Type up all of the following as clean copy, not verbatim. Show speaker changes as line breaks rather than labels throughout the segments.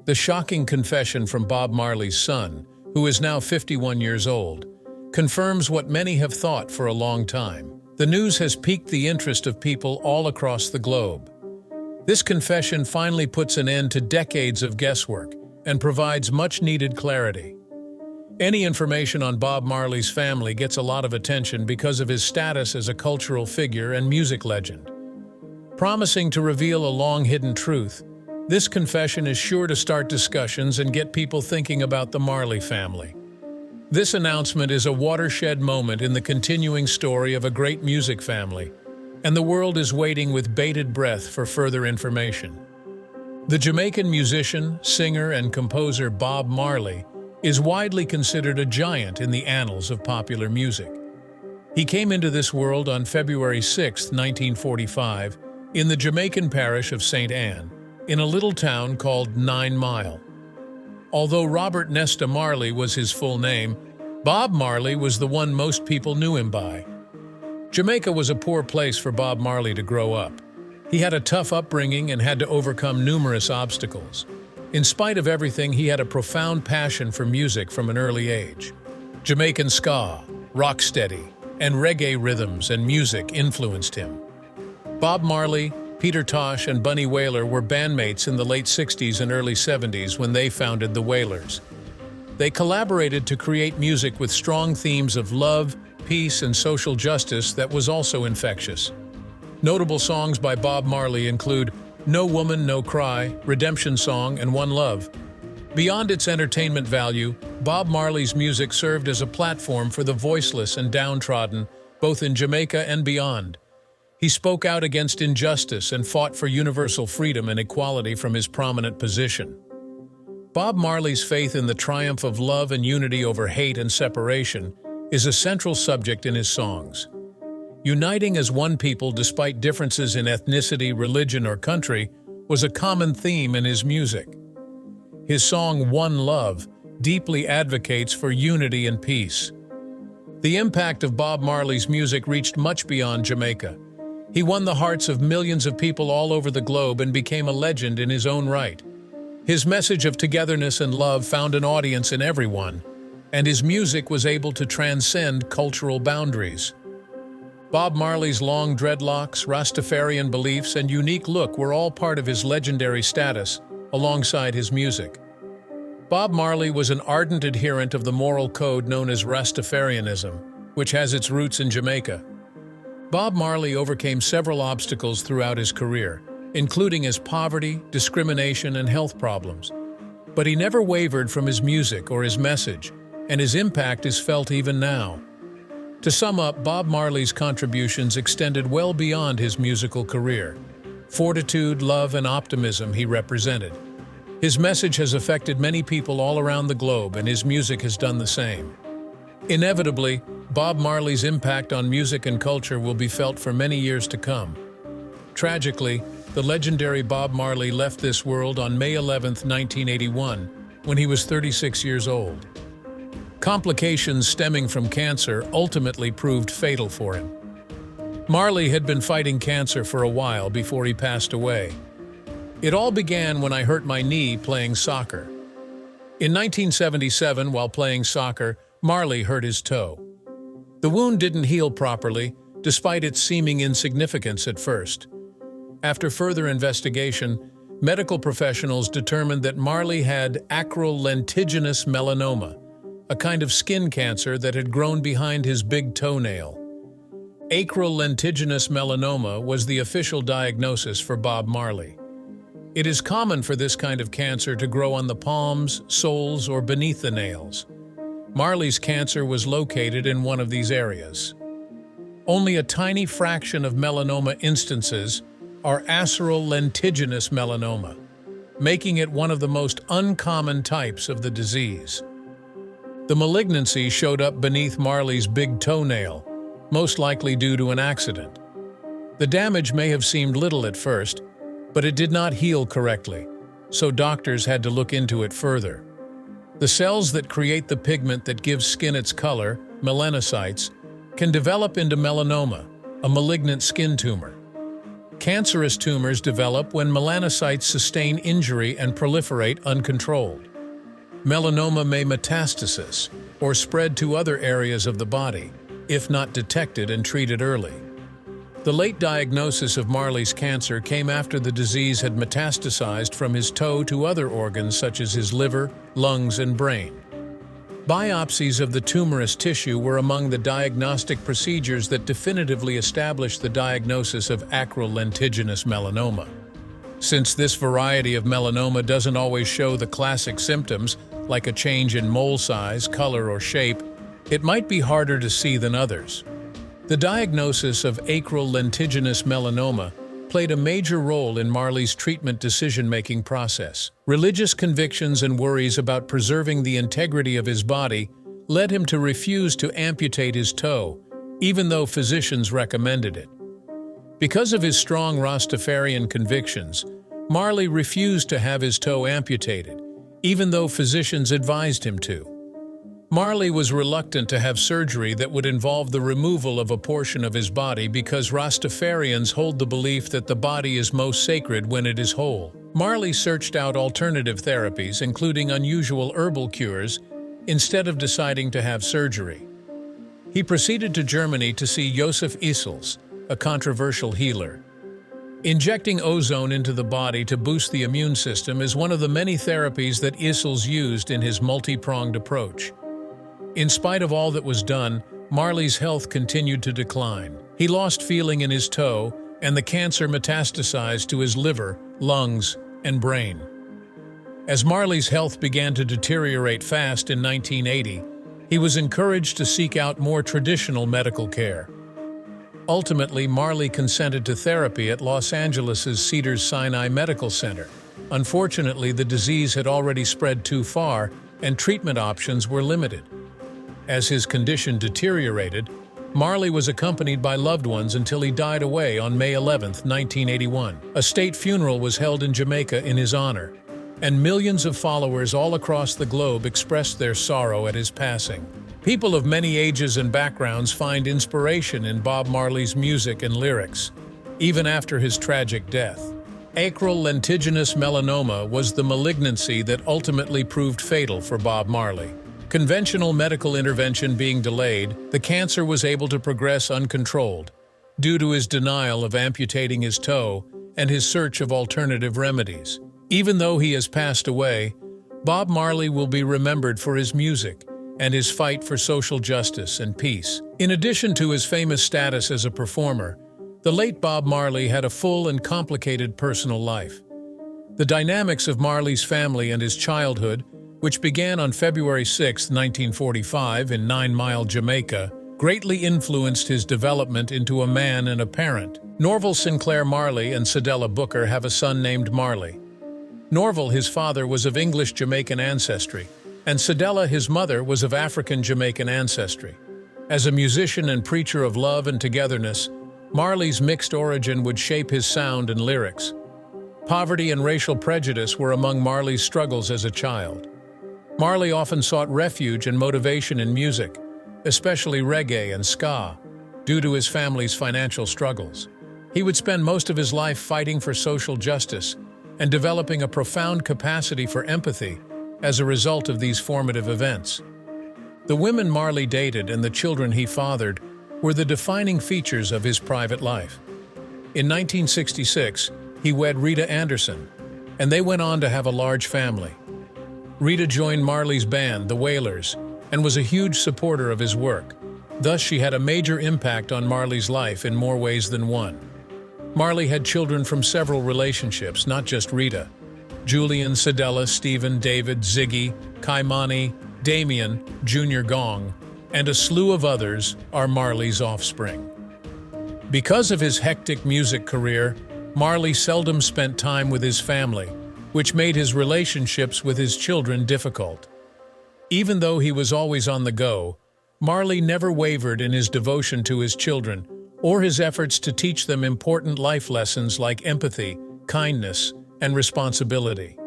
The shocking confession from Bob Marley's son, who is now 51 years old, confirms what many have thought for a long time. The news has piqued the interest of people all across the globe. This confession finally puts an end to decades of guesswork and provides much-needed clarity. Any information on Bob Marley's family gets a lot of attention because of his status as a cultural figure and music legend. Promising to reveal a long-hidden truth, this confession is sure to start discussions and get people thinking about the Marley family. This announcement is a watershed moment in the continuing story of a great music family, and the world is waiting with bated breath for further information. The Jamaican musician, singer, and composer Bob Marley is widely considered a giant in the annals of popular music. He came into this world on February 6, 1945, in the Jamaican parish of St. Anne, in a little town called 9 Mile. Although Robert Nesta Marley was his full name, Bob Marley was the one most people knew him by. Jamaica was a poor place for Bob Marley to grow up. He had a tough upbringing and had to overcome numerous obstacles. In spite of everything, he had a profound passion for music from an early age. Jamaican ska, rocksteady, and reggae rhythms and music influenced him. Bob Marley, Peter Tosh, and Bunny Wailer were bandmates in the late 60s and early 70s when they founded the Wailers. They collaborated to create music with strong themes of love, peace, and social justice that was also infectious. Notable songs by Bob Marley include No Woman, No Cry, Redemption Song, and One Love. Beyond its entertainment value, Bob Marley's music served as a platform for the voiceless and downtrodden, both in Jamaica and beyond. He spoke out against injustice and fought for universal freedom and equality from his prominent position. Bob Marley's faith in the triumph of love and unity over hate and separation is a central subject in his songs. Uniting as one people despite differences in ethnicity, religion, or country was a common theme in his music. His song One Love deeply advocates for unity and peace. The impact of Bob Marley's music reached much beyond Jamaica. He won the hearts of millions of people all over the globe and became a legend in his own right. His message of togetherness and love found an audience in everyone, and his music was able to transcend cultural boundaries. Bob Marley's long dreadlocks, Rastafarian beliefs, and unique look were all part of his legendary status, alongside his music. Bob Marley was an ardent adherent of the moral code known as Rastafarianism, which has its roots in Jamaica. Bob Marley overcame several obstacles throughout his career, including his poverty, discrimination, and health problems. But he never wavered from his music or his message, and his impact is felt even now. To sum up, Bob Marley's contributions extended well beyond his musical career. Fortitude, love, and optimism he represented. His message has affected many people all around the globe, and his music has done the same. Inevitably, Bob Marley's impact on music and culture will be felt for many years to come. Tragically, the legendary Bob Marley left this world on May 11, 1981, when he was 36 years old. Complications stemming from cancer ultimately proved fatal for him. Marley had been fighting cancer for a while before he passed away. It all began when I hurt my knee playing soccer. In 1977, while playing soccer, Marley hurt his toe. The wound didn't heal properly, despite its seeming insignificance at first. After further investigation, medical professionals determined that Marley had acral lentiginous melanoma, a kind of skin cancer that had grown behind his big toenail. Acral lentiginous melanoma was the official diagnosis for Bob Marley. It is common for this kind of cancer to grow on the palms, soles, or beneath the nails. Marley's cancer was located in one of these areas. Only a tiny fraction of melanoma instances are aceral lentiginous melanoma, making it one of the most uncommon types of the disease. The malignancy showed up beneath Marley's big toenail, most likely due to an accident. The damage may have seemed little at first, but it did not heal correctly, so doctors had to look into it further. The cells that create the pigment that gives skin its color, melanocytes, can develop into melanoma, a malignant skin tumor. Cancerous tumors develop when melanocytes sustain injury and proliferate uncontrolled. Melanoma may metastasize or spread to other areas of the body, if not detected and treated early. The late diagnosis of Marley's cancer came after the disease had metastasized from his toe to other organs such as his liver, lungs, and brain. Biopsies of the tumorous tissue were among the diagnostic procedures that definitively established the diagnosis of acral lentiginous melanoma. Since this variety of melanoma doesn't always show the classic symptoms, like a change in mole size, color, or shape, it might be harder to see than others. The diagnosis of acral lentiginous melanoma played a major role in Marley's treatment decision-making process. Religious convictions and worries about preserving the integrity of his body led him to refuse to amputate his toe, even though physicians recommended it. Because of his strong Rastafarian convictions, Marley refused to have his toe amputated, even though physicians advised him to. Marley was reluctant to have surgery that would involve the removal of a portion of his body because Rastafarians hold the belief that the body is most sacred when it is whole. Marley searched out alternative therapies, including unusual herbal cures, instead of deciding to have surgery. He proceeded to Germany to see Joseph Issels, a controversial healer. Injecting ozone into the body to boost the immune system is one of the many therapies that Issels used in his multi-pronged approach. In spite of all that was done, Marley's health continued to decline. He lost feeling in his toe, and the cancer metastasized to his liver, lungs, and brain. As Marley's health began to deteriorate fast in 1980, he was encouraged to seek out more traditional medical care. Ultimately, Marley consented to therapy at Los Angeles' Cedars-Sinai Medical Center. Unfortunately, the disease had already spread too far, and treatment options were limited. As his condition deteriorated, Marley was accompanied by loved ones until he died away on May 11, 1981. A state funeral was held in Jamaica in his honor, and millions of followers all across the globe expressed their sorrow at his passing. People of many ages and backgrounds find inspiration in Bob Marley's music and lyrics, even after his tragic death. Acral lentiginous melanoma was the malignancy that ultimately proved fatal for Bob Marley. Conventional medical intervention being delayed, the cancer was able to progress uncontrolled, due to his denial of amputating his toe and his search of alternative remedies. Even though he has passed away, Bob Marley will be remembered for his music and his fight for social justice and peace. In addition to his famous status as a performer, the late Bob Marley had a full and complicated personal life. The dynamics of Marley's family and his childhood, which began on February 6, 1945 in 9 Mile, Jamaica, greatly influenced his development into a man and a parent. Norval Sinclair Marley and Cedella Booker have a son named Marley. Norval, his father, was of English-Jamaican ancestry, and Cedella, his mother, was of African-Jamaican ancestry. As a musician and preacher of love and togetherness, Marley's mixed origin would shape his sound and lyrics. Poverty and racial prejudice were among Marley's struggles as a child. Marley often sought refuge and motivation in music, especially reggae and ska, due to his family's financial struggles. He would spend most of his life fighting for social justice and developing a profound capacity for empathy as a result of these formative events. The women Marley dated and the children he fathered were the defining features of his private life. In 1966, he wed Rita Anderson, and they went on to have a large family. Rita joined Marley's band, the Wailers, and was a huge supporter of his work. Thus, she had a major impact on Marley's life in more ways than one. Marley had children from several relationships, not just Rita. Julian, Cedella, Stephen, David, Ziggy, Kaimani, Damien, Junior Gong, and a slew of others are Marley's offspring. Because of his hectic music career, Marley seldom spent time with his family, which made his relationships with his children difficult. Even though he was always on the go, Marley never wavered in his devotion to his children or his efforts to teach them important life lessons like empathy, kindness, and responsibility.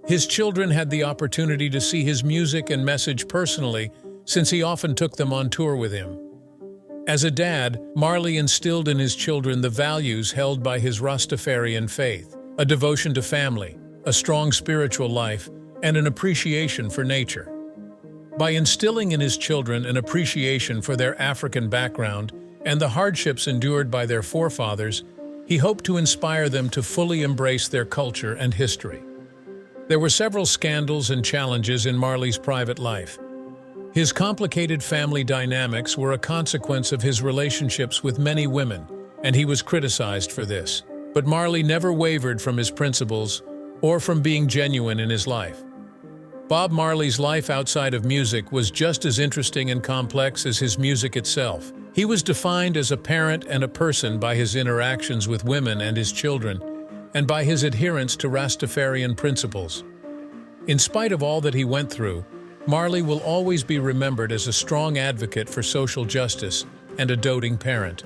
His children had the opportunity to see his music and message personally, since he often took them on tour with him. As a dad, Marley instilled in his children the values held by his Rastafarian faith, a devotion to family, a strong spiritual life, and an appreciation for nature. By instilling in his children an appreciation for their African background and the hardships endured by their forefathers, he hoped to inspire them to fully embrace their culture and history. There were several scandals and challenges in Marley's private life. His complicated family dynamics were a consequence of his relationships with many women, and he was criticized for this. But Marley never wavered from his principles or from being genuine in his life. Bob Marley's life outside of music was just as interesting and complex as his music itself. He was defined as a parent and a person by his interactions with women and his children, and by his adherence to Rastafarian principles. In spite of all that he went through, Marley will always be remembered as a strong advocate for social justice and a doting parent.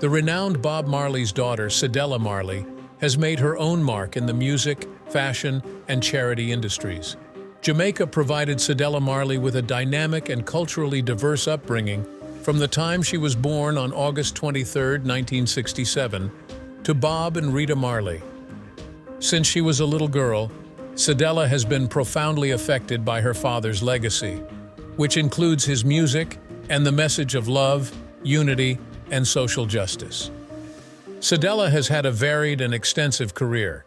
The renowned Bob Marley's daughter, Cedella Marley, has made her own mark in the music, fashion, and charity industries. Jamaica provided Cedella Marley with a dynamic and culturally diverse upbringing from the time she was born on August 23, 1967, to Bob and Rita Marley. Since she was a little girl, Cedella has been profoundly affected by her father's legacy, which includes his music and the message of love, unity, and social justice. Cedella has had a varied and extensive career.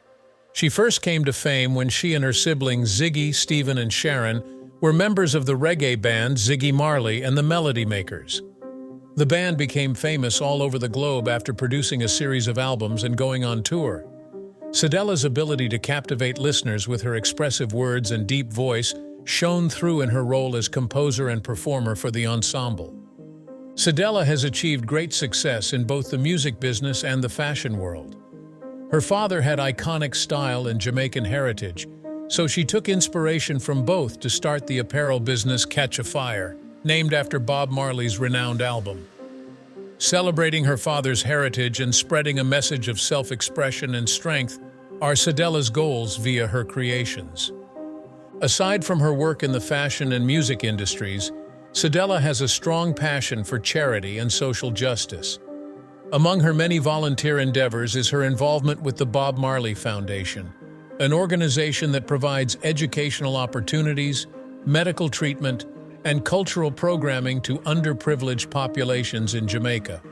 She first came to fame when she and her siblings Ziggy, Stephen, and Sharon were members of the reggae band Ziggy Marley and the Melody Makers. The band became famous all over the globe after producing a series of albums and going on tour. Cedella's ability to captivate listeners with her expressive words and deep voice shone through in her role as composer and performer for the ensemble. Cedella has achieved great success in both the music business and the fashion world. Her father had iconic style and Jamaican heritage, so she took inspiration from both to start the apparel business Catch a Fire, named after Bob Marley's renowned album. Celebrating her father's heritage and spreading a message of self-expression and strength are Cedella's goals via her creations. Aside from her work in the fashion and music industries, Cedella has a strong passion for charity and social justice. Among her many volunteer endeavors is her involvement with the Bob Marley Foundation, an organization that provides educational opportunities, medical treatment, and cultural programming to underprivileged populations in Jamaica.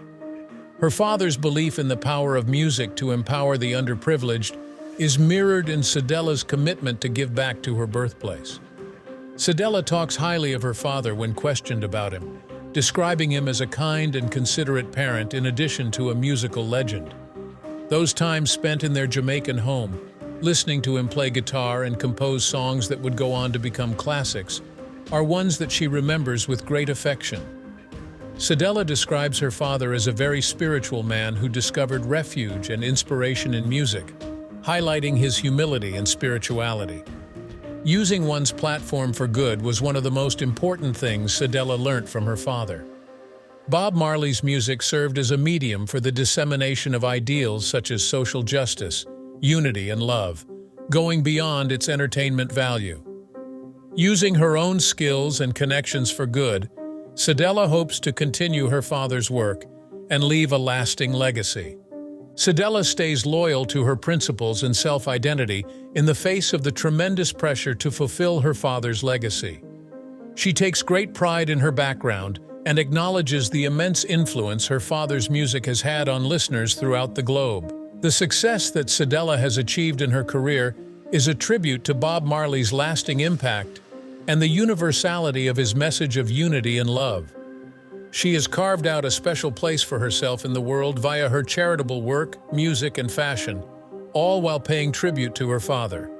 Her father's belief in the power of music to empower the underprivileged is mirrored in Cedella's commitment to give back to her birthplace. Cedella talks highly of her father when questioned about him, describing him as a kind and considerate parent in addition to a musical legend. Those times spent in their Jamaican home, listening to him play guitar and compose songs that would go on to become classics, are ones that she remembers with great affection. Cedella describes her father as a very spiritual man who discovered refuge and inspiration in music, highlighting his humility and spirituality. Using one's platform for good was one of the most important things Cedella learnt from her father. Bob Marley's music served as a medium for the dissemination of ideals such as social justice, unity, and love, going beyond its entertainment value. Using her own skills and connections for good, Cedella hopes to continue her father's work and leave a lasting legacy. Cedella stays loyal to her principles and self-identity in the face of the tremendous pressure to fulfill her father's legacy. She takes great pride in her background and acknowledges the immense influence her father's music has had on listeners throughout the globe. The success that Cedella has achieved in her career is a tribute to Bob Marley's lasting impact and the universality of his message of unity and love. She has carved out a special place for herself in the world via her charitable work, music, and fashion, all while paying tribute to her father.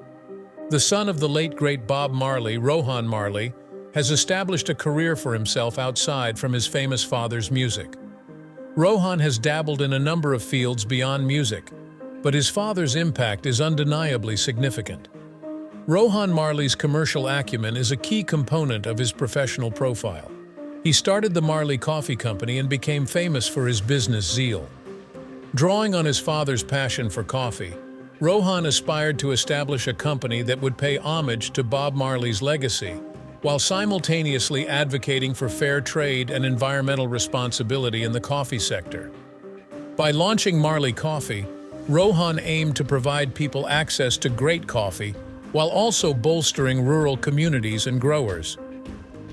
The son of the late great Bob Marley, Rohan Marley, has established a career for himself outside from his famous father's music. Rohan has dabbled in a number of fields beyond music, but his father's impact is undeniably significant. Rohan Marley's commercial acumen is a key component of his professional profile. He started the Marley Coffee Company and became famous for his business zeal. Drawing on his father's passion for coffee, Rohan aspired to establish a company that would pay homage to Bob Marley's legacy while simultaneously advocating for fair trade and environmental responsibility in the coffee sector. By launching Marley Coffee, Rohan aimed to provide people access to great coffee while also bolstering rural communities and growers.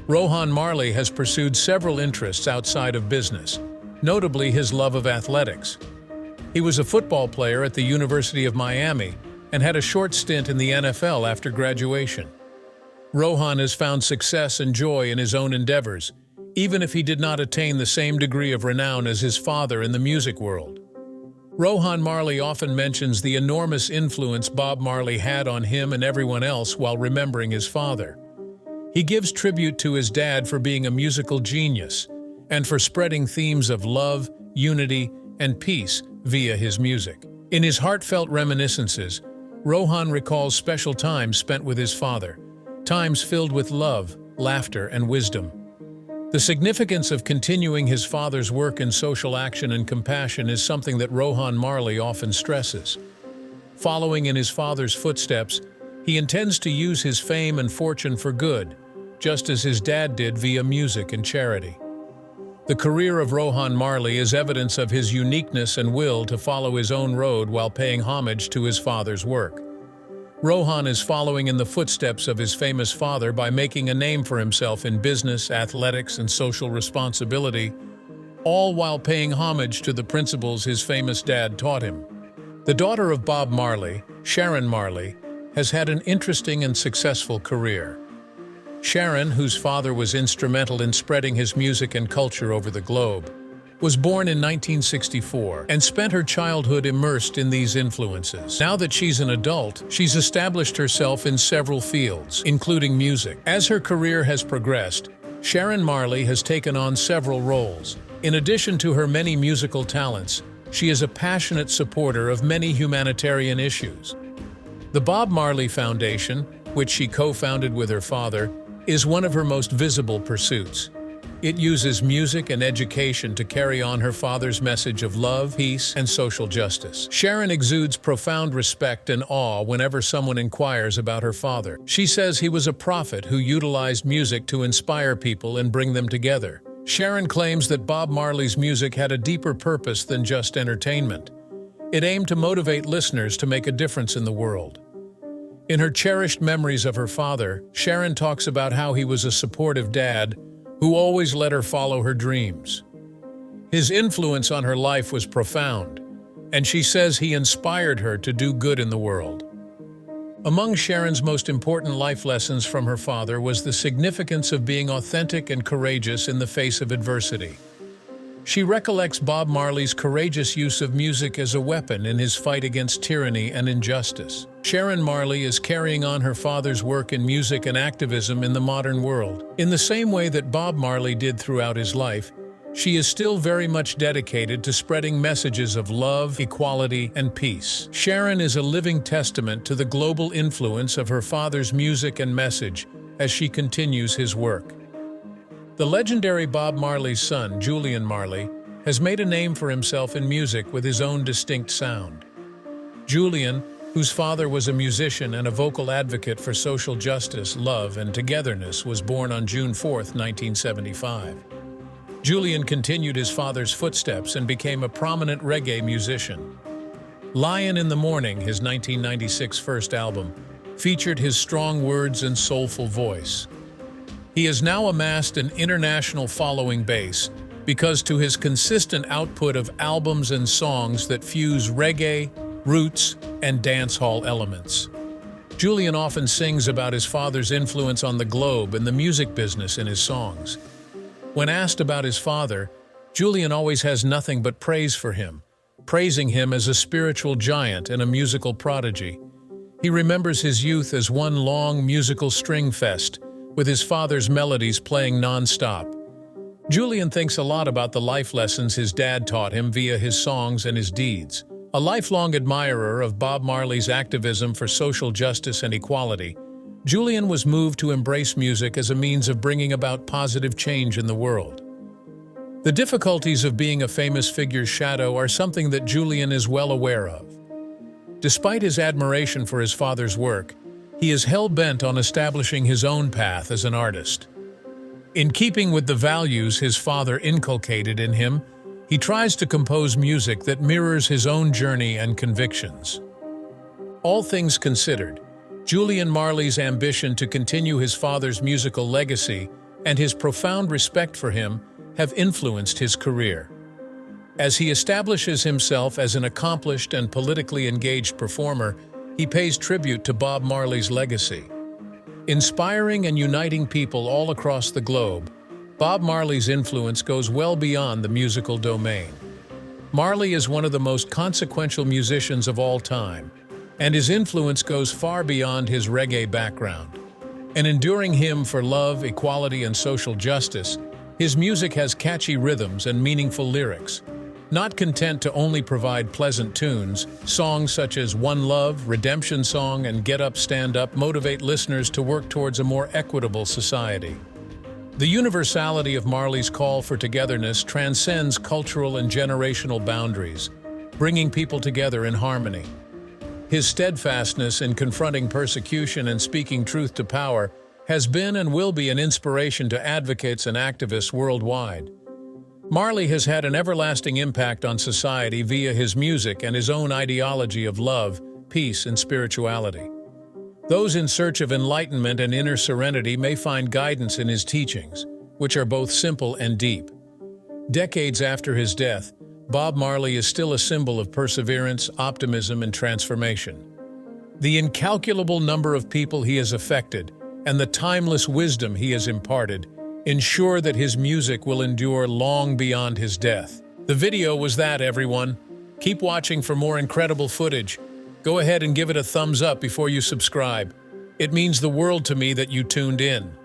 Rohan Marley has pursued several interests outside of business, notably his love of athletics. He was a football player at the University of Miami and had a short stint in the NFL after graduation. Rohan has found success and joy in his own endeavors, even if he did not attain the same degree of renown as his father in the music world. Rohan Marley often mentions the enormous influence Bob Marley had on him and everyone else while remembering his father. He gives tribute to his dad for being a musical genius and for spreading themes of love, unity, and peace via his music. In his heartfelt reminiscences, Rohan recalls special times spent with his father, times filled with love, laughter, and wisdom. The significance of continuing his father's work in social action and compassion is something that Rohan Marley often stresses. Following in his father's footsteps, he intends to use his fame and fortune for good, just as his dad did via music and charity. The career of Rohan Marley is evidence of his uniqueness and will to follow his own road while paying homage to his father's work. Rohan is following in the footsteps of his famous father by making a name for himself in business, athletics, and social responsibility, all while paying homage to the principles his famous dad taught him. The daughter of Bob Marley, Sharon Marley, has had an interesting and successful career. Sharon, whose father was instrumental in spreading his music and culture over the globe, was born in 1964 and spent her childhood immersed in these influences. Now that she's an adult, she's established herself in several fields, including music. As her career has progressed, Sharon Marley has taken on several roles. In addition to her many musical talents, she is a passionate supporter of many humanitarian issues. The Bob Marley Foundation, which she co-founded with her father, is one of her most visible pursuits. It uses music and education to carry on her father's message of love, peace, and social justice. Sharon exudes profound respect and awe whenever someone inquires about her father. She says he was a prophet who utilized music to inspire people and bring them together. Sharon claims that Bob Marley's music had a deeper purpose than just entertainment. It aimed to motivate listeners to make a difference in the world. In her cherished memories of her father, Sharon talks about how he was a supportive dad who always let her follow her dreams. His influence on her life was profound, and she says he inspired her to do good in the world. Among Sharon's most important life lessons from her father was the significance of being authentic and courageous in the face of adversity. She recollects Bob Marley's courageous use of music as a weapon in his fight against tyranny and injustice. Sharon Marley is carrying on her father's work in music and activism in the modern world. In the same way that Bob Marley did throughout his life, she is still very much dedicated to spreading messages of love, equality, and peace. Sharon is a living testament to the global influence of her father's music and message as she continues his work. The legendary Bob Marley's son, Julian Marley, has made a name for himself in music with his own distinct sound. Julian, whose father was a musician and a vocal advocate for social justice, love, and togetherness, was born on June 4, 1975. Julian continued his father's footsteps and became a prominent reggae musician. Lion in the Morning, his 1996 first album, featured his strong words and soulful voice. He has now amassed an international following base because to his consistent output of albums and songs that fuse reggae, roots, and dancehall elements. Julian often sings about his father's influence on the globe and the music business in his songs. When asked about his father, Julian always has nothing but praise for him, praising him as a spiritual giant and a musical prodigy. He remembers his youth as one long musical string fest, with his father's melodies playing non-stop. Julian thinks a lot about the life lessons his dad taught him via his songs and his deeds. A lifelong admirer of Bob Marley's activism for social justice and equality, Julian was moved to embrace music as a means of bringing about positive change in the world. The difficulties of being a famous figure's shadow are something that Julian is well aware of. Despite his admiration for his father's work, he is hell-bent on establishing his own path as an artist. In keeping with the values his father inculcated in him, he tries to compose music that mirrors his own journey and convictions. All things considered, Julian Marley's ambition to continue his father's musical legacy and his profound respect for him have influenced his career. As he establishes himself as an accomplished and politically engaged performer, he pays tribute to Bob Marley's legacy. Inspiring and uniting people all across the globe, Bob Marley's influence goes well beyond the musical domain. Marley is one of the most consequential musicians of all time, and his influence goes far beyond his reggae background. An enduring hymn for love, equality, and social justice, his music has catchy rhythms and meaningful lyrics. Not content to only provide pleasant tunes, songs such as One Love, Redemption Song, and Get Up, Stand Up motivate listeners to work towards a more equitable society. The universality of Marley's call for togetherness transcends cultural and generational boundaries, bringing people together in harmony. His steadfastness in confronting persecution and speaking truth to power has been and will be an inspiration to advocates and activists worldwide. Marley has had an everlasting impact on society via his music and his own ideology of love, peace, and spirituality. Those in search of enlightenment and inner serenity may find guidance in his teachings, which are both simple and deep. Decades after his death, Bob Marley is still a symbol of perseverance, optimism, and transformation. The incalculable number of people he has affected and the timeless wisdom he has imparted ensure that his music will endure long beyond his death. The video was that, everyone. Keep watching for more incredible footage. Go ahead and give it a thumbs up before you subscribe. It means the world to me that you tuned in.